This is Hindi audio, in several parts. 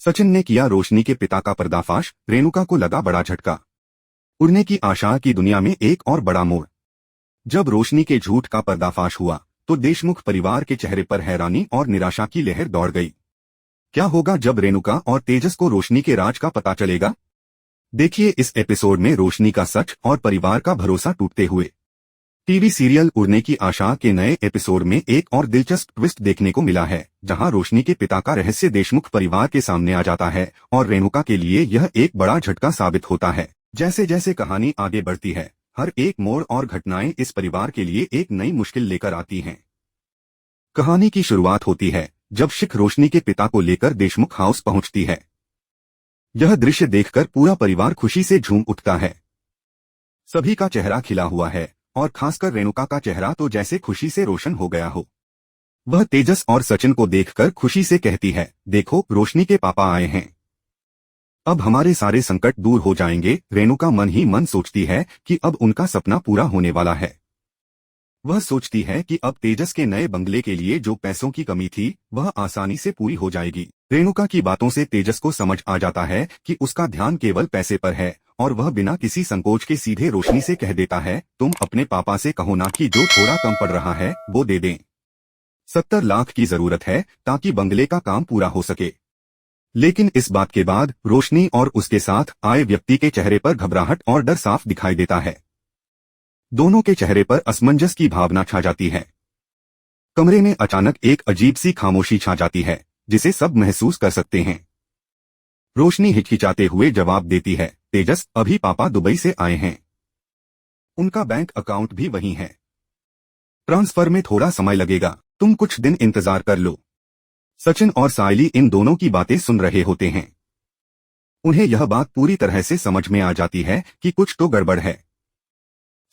सचिन ने किया रोशनी के पिता का पर्दाफाश। रेणुका को लगा बड़ा झटका। उड़ने की आशा की दुनिया में एक और बड़ा मोड़। जब रोशनी के झूठ का पर्दाफाश हुआ तो देशमुख परिवार के चेहरे पर हैरानी और निराशा की लहर दौड़ गई। क्या होगा जब रेणुका और तेजस को रोशनी के राज का पता चलेगा? देखिए इस एपिसोड में रोशनी का सच और परिवार का भरोसा टूटते हुए। टीवी सीरियल उड़ने की आशा के नए एपिसोड में एक और दिलचस्प ट्विस्ट देखने को मिला है, जहां रोशनी के पिता का रहस्य देशमुख परिवार के सामने आ जाता है और रेणुका के लिए यह एक बड़ा झटका साबित होता है। जैसे जैसे कहानी आगे बढ़ती है, हर एक मोड़ और घटनाएं इस परिवार के लिए एक नई मुश्किल लेकर आती हैं। कहानी की शुरुआत होती है जब शिख रोशनी के पिता को लेकर देशमुख हाउस पहुंचती है। यह दृश्य देखकर पूरा परिवार खुशी से झूम उठता है। सभी का चेहरा खिला हुआ है और खासकर रेणुका का चेहरा तो जैसे खुशी से रोशन हो गया हो। वह तेजस और सचिन को देखकर खुशी से कहती है, देखो रोशनी के पापा आए हैं, अब हमारे सारे संकट दूर हो जाएंगे। रेणुका मन ही मन सोचती है कि अब उनका सपना पूरा होने वाला है। वह सोचती है कि अब तेजस के नए बंगले के लिए जो पैसों की कमी थी वह आसानी से पूरी हो जाएगी। रेणुका की बातों से तेजस को समझ आ जाता है कि उसका ध्यान केवल पैसे पर है और वह बिना किसी संकोच के सीधे रोशनी से कह देता है, तुम अपने पापा से कहो ना कि जो थोड़ा कम पड़ रहा है वो दे दें। 70 लाख की जरूरत है ताकि बंगले का काम पूरा हो सके। लेकिन इस बात के बाद रोशनी और उसके साथ आए व्यक्ति के चेहरे पर घबराहट और डर साफ दिखाई देता है। दोनों के चेहरे पर असमंजस की भावना छा जाती है। कमरे में अचानक एक अजीब सी खामोशी छा जाती है जिसे सब महसूस कर सकते हैं। रोशनी हिचकिचाते हुए जवाब देती है, तेजस अभी पापा दुबई से आए हैं, उनका बैंक अकाउंट भी वहीं है, ट्रांसफर में थोड़ा समय लगेगा, तुम कुछ दिन इंतजार कर लो। सचिन और सायली इन दोनों की बातें सुन रहे होते हैं। उन्हें यह बात पूरी तरह से समझ में आ जाती है कि कुछ तो गड़बड़ है।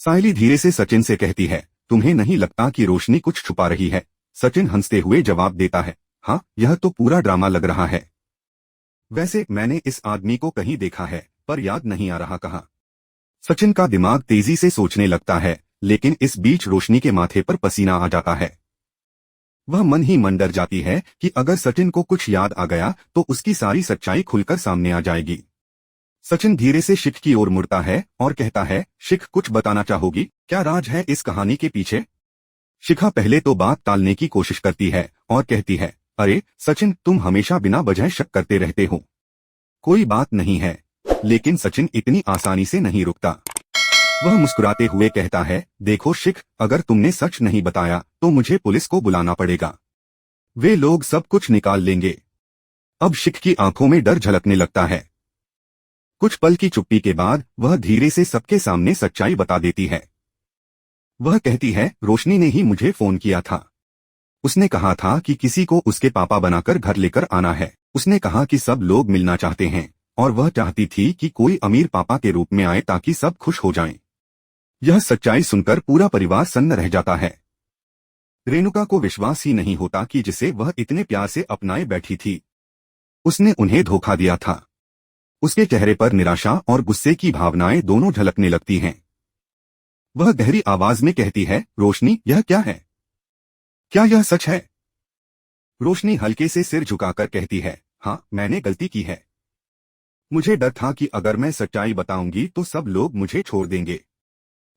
सायली धीरे से सचिन से कहती है, तुम्हें नहीं लगता कि रोशनी कुछ छुपा रही है? सचिन हंसते हुए जवाब देता है, हाँ यह तो पूरा ड्रामा लग रहा है। वैसे मैंने इस आदमी को कहीं देखा है पर याद नहीं आ रहा कहाँ। सचिन का दिमाग तेजी से सोचने लगता है, लेकिन इस बीच रोशनी के माथे पर पसीना आ जाता है। वह मन ही मन डर जाती है कि अगर सचिन को कुछ याद आ गया तो उसकी सारी सच्चाई खुलकर सामने आ जाएगी। सचिन धीरे से शिख की ओर मुड़ता है और कहता है, शिख कुछ बताना चाहोगी? क्या राज है इस कहानी के पीछे? शिखा पहले तो बात टालने की कोशिश करती है और कहती है, अरे सचिन तुम हमेशा बिना वजह शक करते रहते हो, कोई बात नहीं है। लेकिन सचिन इतनी आसानी से नहीं रुकता। वह मुस्कुराते हुए कहता है, देखो शिख, अगर तुमने सच नहीं बताया तो मुझे पुलिस को बुलाना पड़ेगा, वे लोग सब कुछ निकाल लेंगे। अब शिख की आंखों में डर झलकने लगता है। कुछ पल की चुप्पी के बाद वह धीरे से सबके सामने सच्चाई बता देती है। वह कहती है, रोशनी ने ही मुझे फोन किया था, उसने कहा था कि किसी को उसके पापा बनाकर घर लेकर आना है। उसने कहा कि सब लोग मिलना चाहते हैं और वह चाहती थी कि कोई अमीर पापा के रूप में आए ताकि सब खुश हो जाएं। यह सच्चाई सुनकर पूरा परिवार सन्न रह जाता है। रेणुका को विश्वास ही नहीं होता कि जिसे वह इतने प्यार से अपनाए बैठी थी उसने उन्हें धोखा दिया था। उसके चेहरे पर निराशा और गुस्से की भावनाएं दोनों झलकने लगती हैं। वह गहरी आवाज में कहती है, रोशनी यह क्या है? क्या यह सच है? रोशनी हल्के से सिर झुकाकर कहती है, हाँ मैंने गलती की है। मुझे डर था कि अगर मैं सच्चाई बताऊंगी तो सब लोग मुझे छोड़ देंगे।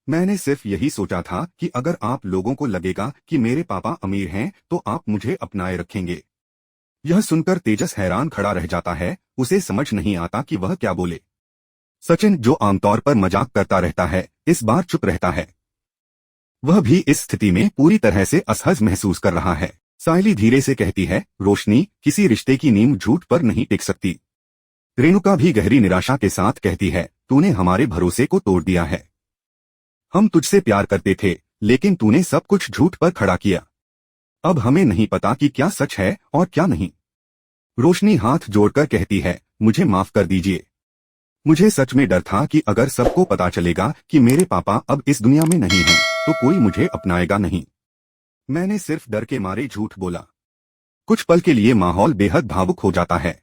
मैंने सिर्फ यही सोचा था कि अगर आप लोगों को लगेगा कि मेरे पापा अमीर हैं तो आप मुझे अपनाए रखेंगे। यह सुनकर तेजस हैरान खड़ा रह जाता है, उसे समझ नहीं आता कि वह क्या बोले। सचिन जो आमतौर पर मजाक करता रहता है इस बार चुप रहता है। वह भी इस स्थिति में पूरी तरह से असहज महसूस कर रहा है। सायली धीरे से कहती है, रोशनी किसी रिश्ते की नींव झूठ पर नहीं टिक सकती। रेणुका भी गहरी निराशा के साथ कहती है, तूने हमारे भरोसे को तोड़ दिया है। हम तुझसे प्यार करते थे लेकिन तूने सब कुछ झूठ पर खड़ा किया। अब हमें नहीं पता कि क्या सच है और क्या नहीं। रोशनी हाथ जोड़कर कहती है, मुझे माफ कर दीजिए। मुझे सच में डर था कि अगर सबको पता चलेगा कि मेरे पापा अब इस दुनिया में नहीं हैं तो कोई मुझे अपनाएगा नहीं। मैंने सिर्फ डर के मारे झूठ बोला। कुछ पल के लिए माहौल बेहद भावुक हो जाता है।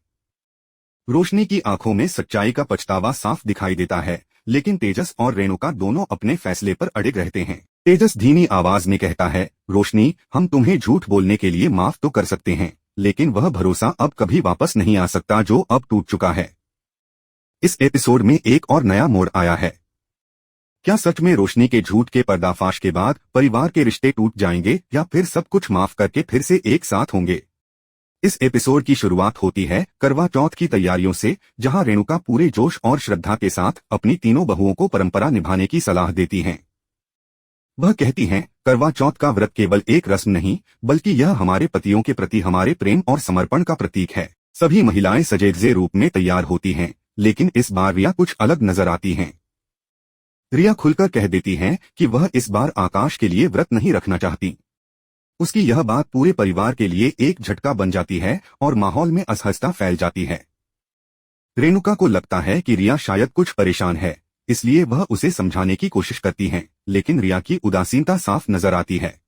रोशनी की आंखों में सच्चाई का पछतावा साफ दिखाई देता है, लेकिन तेजस और रेणुका दोनों अपने फैसले पर अड़िग रहते हैं। तेजस धीमी आवाज में कहता है, रोशनी हम तुम्हें झूठ बोलने के लिए माफ तो कर सकते हैं, लेकिन वह भरोसा अब कभी वापस नहीं आ सकता जो अब टूट चुका है। इस एपिसोड में एक और नया मोड़ आया है। क्या सच में रोशनी के झूठ के पर्दाफाश के बाद परिवार के रिश्ते टूट जाएंगे या फिर सब कुछ माफ करके फिर से एक साथ होंगे? इस एपिसोड की शुरुआत होती है करवा चौथ की तैयारियों से, जहां रेणुका पूरे जोश और श्रद्धा के साथ अपनी तीनों बहुओं को परंपरा निभाने की सलाह देती हैं। वह कहती हैं, करवा चौथ का व्रत केवल एक रस्म नहीं, बल्कि यह हमारे पतियों के प्रति हमारे प्रेम और समर्पण का प्रतीक है। सभी महिलाएं सजेधजे रूप में तैयार होती हैं, लेकिन इस बार रिया कुछ अलग नजर आती हैं। रिया खुलकर कह देती हैं कि वह इस बार आकाश के लिए व्रत नहीं रखना चाहती। उसकी यह बात पूरे परिवार के लिए एक झटका बन जाती है और माहौल में असहजता फैल जाती है। रेणुका को लगता है कि रिया शायद कुछ परेशान है, इसलिए वह उसे समझाने की कोशिश करती हैं, लेकिन रिया की उदासीनता साफ नजर आती है।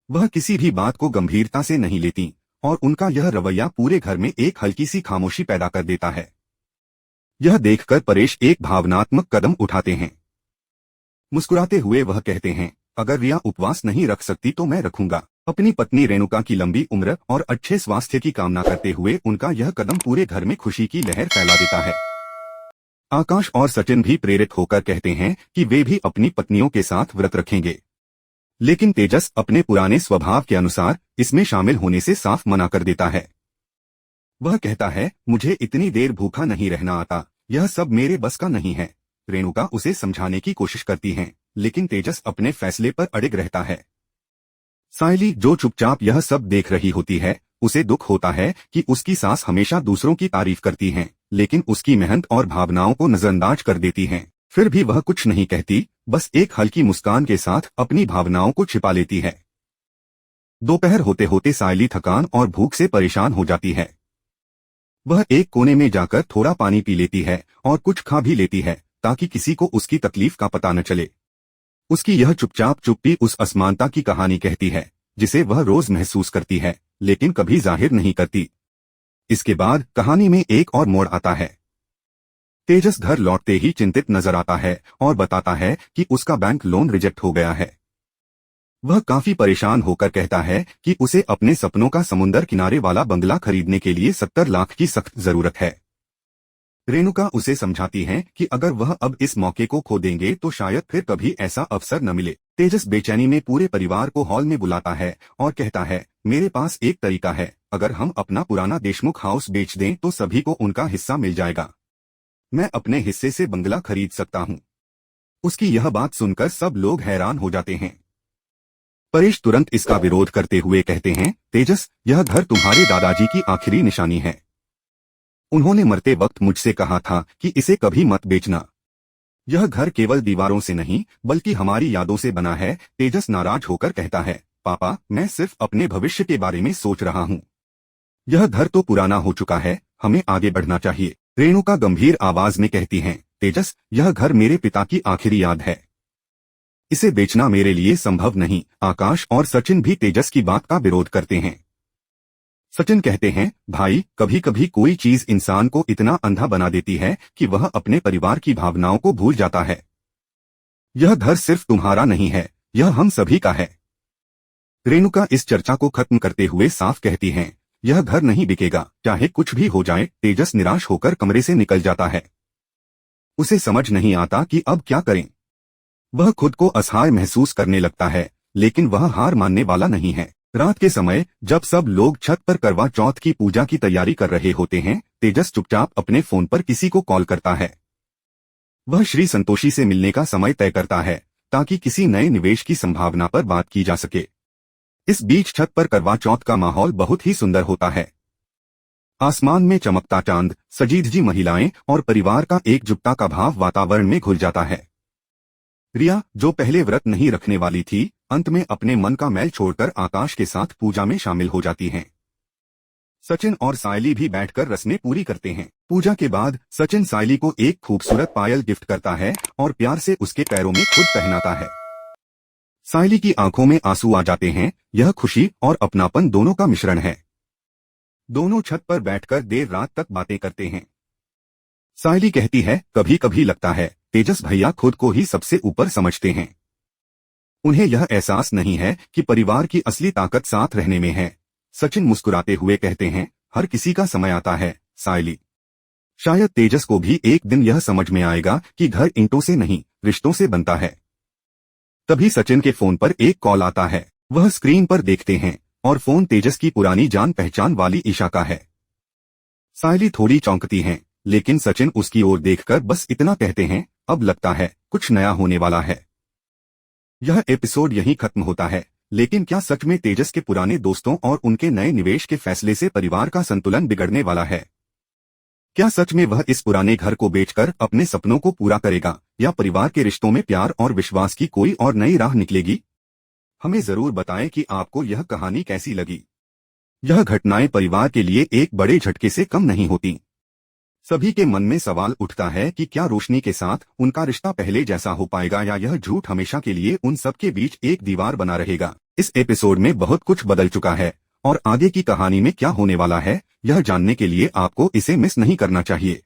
वह किसी भी बात को गंभीरता से नहीं लेती और उनका यह रवैया पूरे घर में एक हल्की सी खामोशी पैदा कर देता है। यह देखकर परेश एक भावनात्मक कदम उठाते हैं। मुस्कुराते हुए वह कहते हैं, अगर रिया उपवास नहीं रख सकती तो मैं रखूंगा। अपनी पत्नी रेणुका की लंबी उम्र और अच्छे स्वास्थ्य की कामना करते हुए उनका यह कदम पूरे घर में खुशी की लहर फैला देता है। आकाश और सचिन भी प्रेरित होकर कहते हैं कि वे भी अपनी पत्नियों के साथ व्रत रखेंगे, लेकिन तेजस अपने पुराने स्वभाव के अनुसार इसमें शामिल होने से साफ मना कर देता है। वह कहता है, मुझे इतनी देर भूखा नहीं रहना आता, यह सब मेरे बस का नहीं है। रेणुका उसे समझाने की कोशिश करती हैं, लेकिन तेजस अपने फैसले पर अड़िग रहता है। सायली, जो चुपचाप यह सब देख रही होती है, उसे दुख होता है कि उसकी सास हमेशा दूसरों की तारीफ करती हैं, लेकिन उसकी मेहनत और भावनाओं को नजरअंदाज कर देती हैं। फिर भी वह कुछ नहीं कहती, बस एक हल्की मुस्कान के साथ अपनी भावनाओं को छिपा लेती है। दोपहर होते होते सायली थकान और भूख से परेशान हो जाती है। वह एक कोने में जाकर थोड़ा पानी पी लेती है और कुछ खा भी लेती है, ताकि किसी को उसकी तकलीफ का पता न चले। उसकी यह चुपचाप चुप्पी उस असमानता की कहानी कहती है, जिसे वह रोज महसूस करती है, लेकिन कभी जाहिर नहीं करती। इसके बाद कहानी में एक और मोड़ आता है। तेजस घर लौटते ही चिंतित नजर आता है और बताता है कि उसका बैंक लोन रिजेक्ट हो गया है। वह काफी परेशान होकर कहता है कि उसे अपने सपनों का समुंदर किनारे वाला बंगला खरीदने के लिए 70 लाख की सख्त जरूरत है। रेणुका उसे समझाती है कि अगर वह अब इस मौके को खो देंगे तो शायद फिर कभी ऐसा अवसर न मिले। तेजस बेचैनी में पूरे परिवार को हॉल में बुलाता है और कहता है, मेरे पास एक तरीका है, अगर हम अपना पुराना देशमुख हाउस बेच दें तो सभी को उनका हिस्सा मिल जाएगा। मैं अपने हिस्से से बंगला खरीद सकता हूँ। उसकी यह बात सुनकर सब लोग हैरान हो जाते हैं। परेश तुरंत इसका विरोध करते हुए कहते हैं, तेजस, यह घर तुम्हारे दादाजी की आखिरी निशानी है। उन्होंने मरते वक्त मुझसे कहा था कि इसे कभी मत बेचना। यह घर केवल दीवारों से नहीं बल्कि हमारी यादों से बना है। तेजस नाराज होकर कहता है, पापा, मैं सिर्फ अपने भविष्य के बारे में सोच रहा हूँ। यह घर तो पुराना हो चुका है, हमें आगे बढ़ना चाहिए। रेणुका गंभीर आवाज में कहती हैं, तेजस, यह घर मेरे पिता की आखिरी याद है, इसे बेचना मेरे लिए संभव नहीं। आकाश और सचिन भी तेजस की बात का विरोध करते हैं। सचिन कहते हैं, भाई, कभी कभी कोई चीज इंसान को इतना अंधा बना देती है कि वह अपने परिवार की भावनाओं को भूल जाता है। यह घर सिर्फ तुम्हारा नहीं है, यह हम सभी का है। रेणुका इस चर्चा को खत्म करते हुए साफ कहती हैं, यह घर नहीं बिकेगा, चाहे कुछ भी हो जाए। तेजस निराश होकर कमरे से निकल जाता है। उसे समझ नहीं आता कि अब क्या करें। वह खुद को असहाय महसूस करने लगता है, लेकिन वह हार मानने वाला नहीं है। रात के समय जब सब लोग छत पर करवा चौथ की पूजा की तैयारी कर रहे होते हैं, तेजस चुपचाप अपने फोन पर किसी को कॉल करता है। वह श्री संतोषी से मिलने का समय तय करता है ताकि किसी नए निवेश की संभावना पर बात की जा सके। इस बीच छत पर करवा चौथ का माहौल बहुत ही सुंदर होता है। आसमान में चमकता चांद, सजीधजी महिलाएं और परिवार का एकजुटता का भाव वातावरण में घुल जाता है। रिया, जो पहले व्रत नहीं रखने वाली थी, अंत में अपने मन का मैल छोड़कर आकाश के साथ पूजा में शामिल हो जाती हैं। सचिन और सायली भी बैठकर रस्में पूरी करते हैं। पूजा के बाद सचिन सायली को एक खूबसूरत पायल गिफ्ट करता है और प्यार से उसके पैरों में खुद पहनाता है। सायली की आंखों में आंसू आ जाते हैं। यह खुशी और अपनापन दोनों का मिश्रण है। दोनों छत पर बैठकर देर रात तक बातें करते हैं। सायली कहती है, कभी कभी लगता है तेजस भैया खुद को ही सबसे ऊपर समझते हैं। उन्हें यह एहसास नहीं है कि परिवार की असली ताकत साथ रहने में है, सचिन मुस्कुराते हुए कहते हैं, हर किसी का समय आता है सायली। शायद तेजस को भी एक दिन यह समझ में आएगा कि घर ईंटों से नहीं रिश्तों से बनता है। तभी सचिन के फोन पर एक कॉल आता है। वह स्क्रीन पर देखते हैं और फोन तेजस की पुरानी जान पहचान वाली ईशा का है। सायली थोड़ी चौंकती हैं, लेकिन सचिन उसकी ओर देखकर बस इतना कहते हैं, अब लगता है कुछ नया होने वाला है। यह एपिसोड यहीं खत्म होता है, लेकिन क्या सच में तेजस के पुराने दोस्तों और उनके नए निवेश के फैसले से परिवार का संतुलन बिगड़ने वाला है? क्या सच में वह इस पुराने घर को बेचकर अपने सपनों को पूरा करेगा, या परिवार के रिश्तों में प्यार और विश्वास की कोई और नई राह निकलेगी? हमें जरूर बताएं कि आपको यह कहानी कैसी लगी। यह घटनाएं परिवार के लिए एक बड़े झटके से कम नहीं होती। सभी के मन में सवाल उठता है कि क्या रोशनी के साथ उनका रिश्ता पहले जैसा हो पाएगा, या यह झूठ हमेशा के लिए उन सबके बीच एक दीवार बना रहेगा। इस एपिसोड में बहुत कुछ बदल चुका है और आगे की कहानी में क्या होने वाला है, यह जानने के लिए आपको इसे मिस नहीं करना चाहिए।